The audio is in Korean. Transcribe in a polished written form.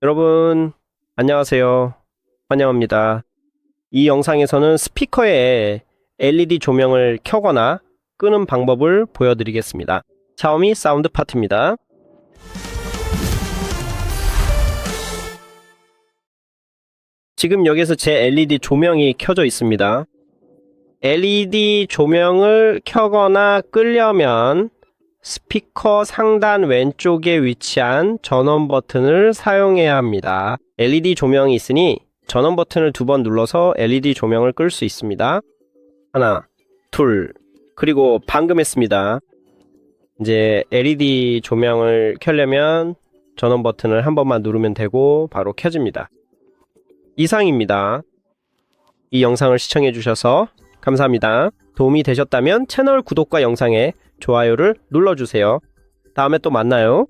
여러분 안녕하세요. 환영합니다. 이 영상에서는 스피커에 LED 조명을 켜거나 끄는 방법을 보여드리겠습니다. 샤오미 사운드 파티입니다. 지금 여기서 제 LED 조명이 켜져 있습니다. LED 조명을 켜거나 끄려면 스피커 상단 왼쪽에 위치한 전원 버튼을 사용해야 합니다. LED 조명이 있으니 전원 버튼을 2번 눌러서 LED 조명을 끌 수 있습니다. 하나, 둘, 그리고 방금 했습니다. 이제 LED 조명을 켜려면 전원 버튼을 한 번만 누르면 되고 바로 켜집니다. 이상입니다. 이 영상을 시청해 주셔서 감사합니다. 도움이 되셨다면 채널 구독과 영상에 좋아요를 눌러주세요. 다음에 또 만나요.